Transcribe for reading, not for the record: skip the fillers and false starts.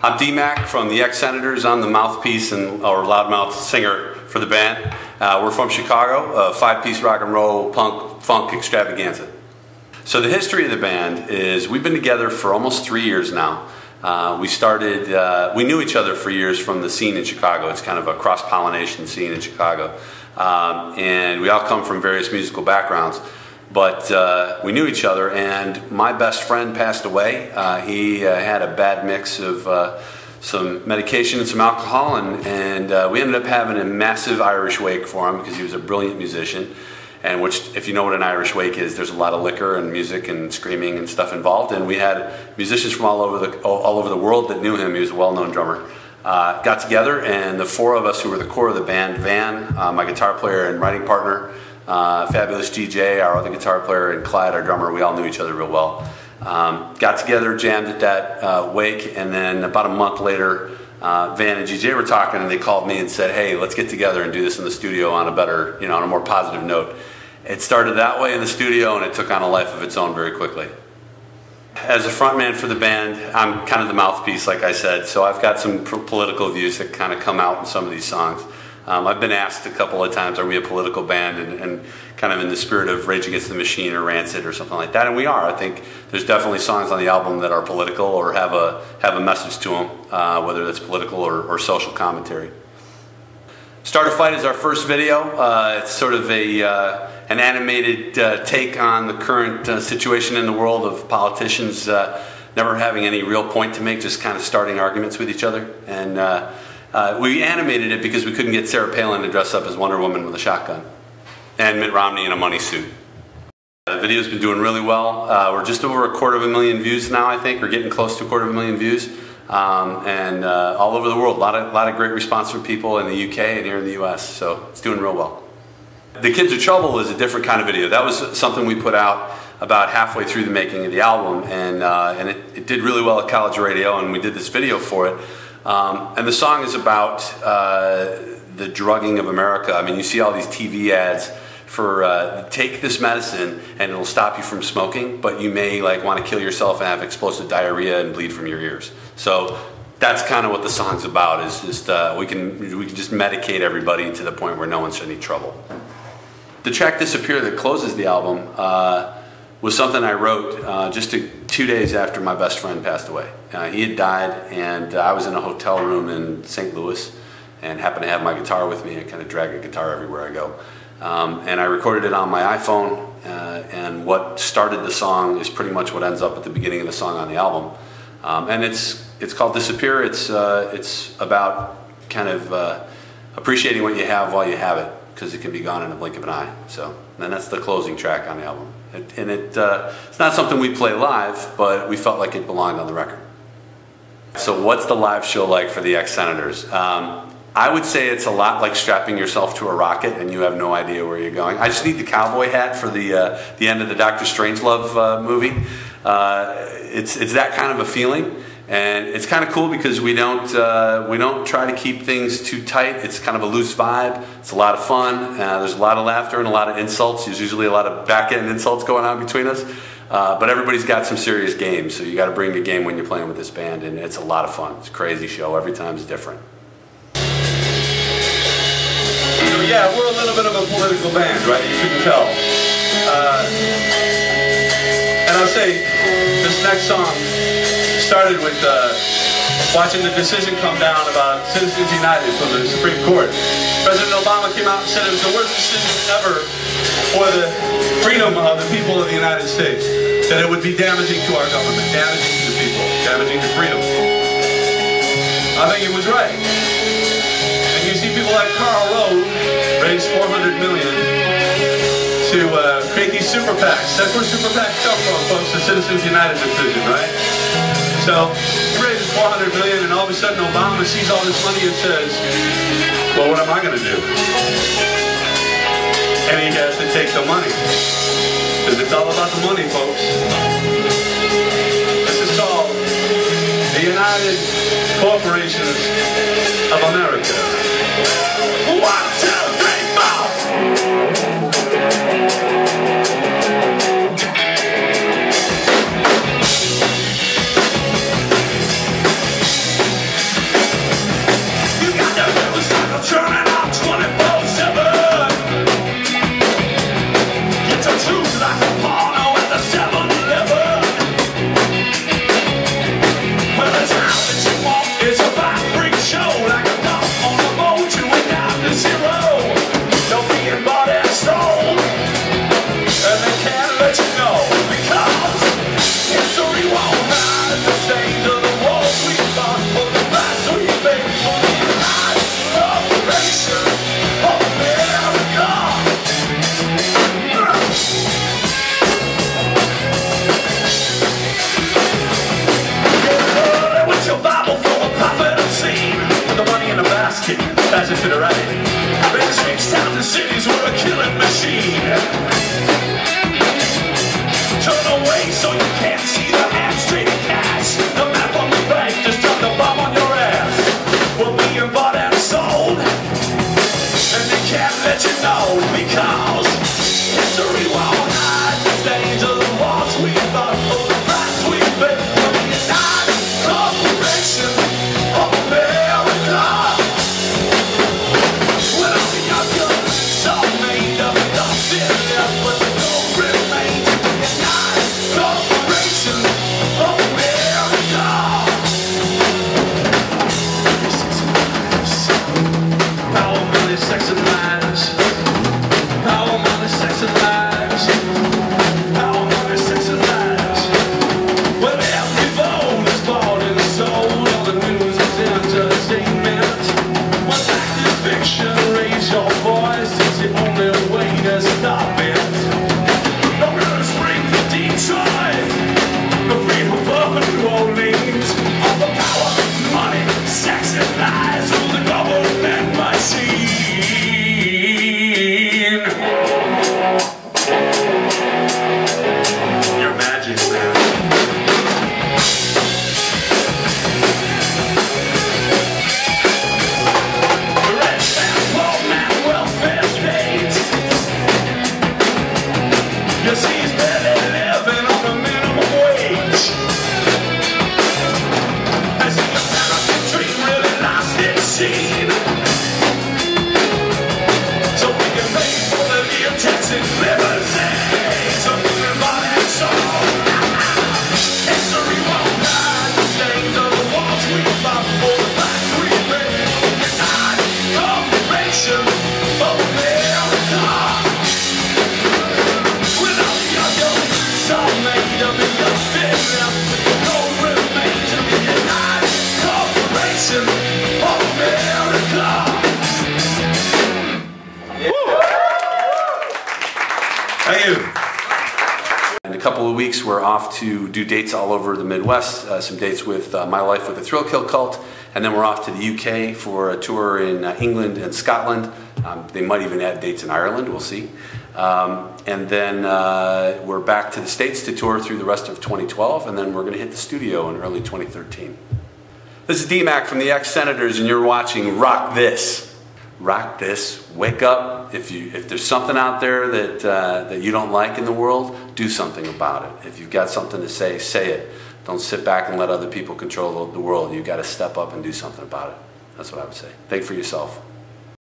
I'm D-Mac from the Ex-Senators. I'm the mouthpiece or loudmouth singer for the band. We're from Chicago, a five-piece rock and roll, punk, funk extravaganza. So the history of the band is we've been together for almost 3 years now. We knew each other for years from the scene in Chicago. It's kind of a cross-pollination scene in Chicago. And we all come from various musical backgrounds. But we knew each other, and my best friend passed away. He had a bad mix of some medication and some alcohol, and we ended up having a massive Irish wake for him because he was a brilliant musician. And which, if you know what an Irish wake is, there's a lot of liquor and music and screaming and stuff involved. And we had musicians from all over the world that knew him. He was a well-known drummer. Got together, and the four of us who were the core of the band, Van, my guitar player and writing partner, Fabulous GJ, our other guitar player, and Clyde, our drummer, we all knew each other real well. Got together, jammed at that wake, and then about a month later, Van and GJ were talking, and they called me and said, "Hey, let's get together and do this in the studio on a better, on a more positive note." It started that way in the studio, and it took on a life of its own very quickly. As a frontman for the band, I'm kind of the mouthpiece, like I said, so I've got some political views that kind of come out in some of these songs. I've been asked a couple of times, are we a political band, and kind of in the spirit of Rage Against the Machine or Rancid or something like that, and we are. I think there's definitely songs on the album that are political or have a message to them, whether that's political or social commentary. Start a Fight is our first video. It's sort of an animated take on the current situation in the world of politicians never having any real point to make, just kind of starting arguments with each other. And we animated it because we couldn't get Sarah Palin to dress up as Wonder Woman with a shotgun, and Mitt Romney in a money suit. The video's been doing really well. We're just over 250,000 views now, I think. We're getting close to 250,000 views. And all over the world, a lot of great response from people in the UK and here in the US, so it's doing real well. The Kids Are Trouble is a different kind of video. That was something we put out about halfway through the making of the album, and it did really well at college radio, and we did this video for it. And the song is about the drugging of America. I mean, you see all these TV ads for take this medicine and it'll stop you from smoking, but you may want to kill yourself and have explosive diarrhea and bleed from your ears. So that's kind of what the song's about, is just we can just medicate everybody to the point where no one's in any trouble. The track Disappear that closes the album was something I wrote just 2 days after my best friend passed away. He had died, and I was in a hotel room in St. Louis and happened to have my guitar with me. I kind of drag a guitar everywhere I go. And I recorded it on my iPhone, and what started the song is pretty much what ends up at the beginning of the song on the album. And it's called Disappear. It's about kind of appreciating what you have while you have it, because it can be gone in a blink of an eye. So, and that's the closing track on the album. It's not something we play live, but we felt like it belonged on the record. So what's the live show like for the Ex-Senators? I would say it's a lot like strapping yourself to a rocket and you have no idea where you're going. I just need the cowboy hat for the end of the Dr. Strangelove movie. It's that kind of a feeling, and it's kind of cool because we don't try to keep things too tight. It's kind of a loose vibe. It's a lot of fun. There's a lot of laughter and a lot of insults. There's usually a lot of back-end insults going on between us. But everybody's got some serious games, so you got to bring a game when you're playing with this band, and it's a lot of fun. It's a crazy show. Every time is different. Yeah, we're a little bit of a political band, right? You couldn't tell. And I'll say, this next song started with watching the decision come down about Citizens United from the Supreme Court. President Obama came out and said it was the worst decision ever for the freedom of the people of the United States. That it would be damaging to our government, damaging to the people, damaging to freedom. I think he was right. You see people like Karl Rove raise $400 million to create these super PACs. That's where super PACs come from, folks, the Citizens United decision, right? So he raises $400 million, and all of a sudden Obama sees all this money and says, well, what am I going to do? And he has to take the money. Because it's all about the money, folks. This is called the United Corporations of America. 1, 2, 3, 4. to the right. There's six towns and cities with a killing machine. Turn away so you can't see the hand-straight cash. The map on the bank just dropped the bomb on your ass. We're being bought and sold, and they can't let you know because history won't hide the stains of the wars we fought for the price we paid for the United Corporation of America. Well, the young guns are made up of nothing left but the gold remains of the United Corporation of America. Power, money, sex, and lies. Power, money, sex, and lies. Power, money, sex, and lies. Well, every vote is bought and sold. All the news is entertainment. When fact is fiction, raise your voice. It's the only way to stop it. The river spring for Detroit. The freedom for New Orleans. All the power, money, sex, and lies through the government machine. Your magic, man. The rich man, poor man, welfare state. You see, he's barely living on the minimum wage. As the American dream really lost its sheen. So we can pay for the Leo Jackson limousine. So we can buy and sold. History won't hide the stains of the wars we fought for the price we paid. United Corporation of America. With all the young all made up in the business, with the gold remains of the United Corporation of America. Thank you. In a couple of weeks, we're off to do dates all over the Midwest, some dates with My Life with the Thrill Kill Cult, and then we're off to the UK for a tour in England and Scotland. They might even add dates in Ireland, we'll see. And then we're back to the States to tour through the rest of 2012, and then we're going to hit the studio in early 2013. This is D-Mac from the Ex-Senators, and you're watching Rock This. Rock this, wake up. If there's something out there that you don't like in the world, do something about it. If you've got something to say it. Don't sit back and let other people control the world. You've got to step up and do something about it. That's what I would say. Think for yourself.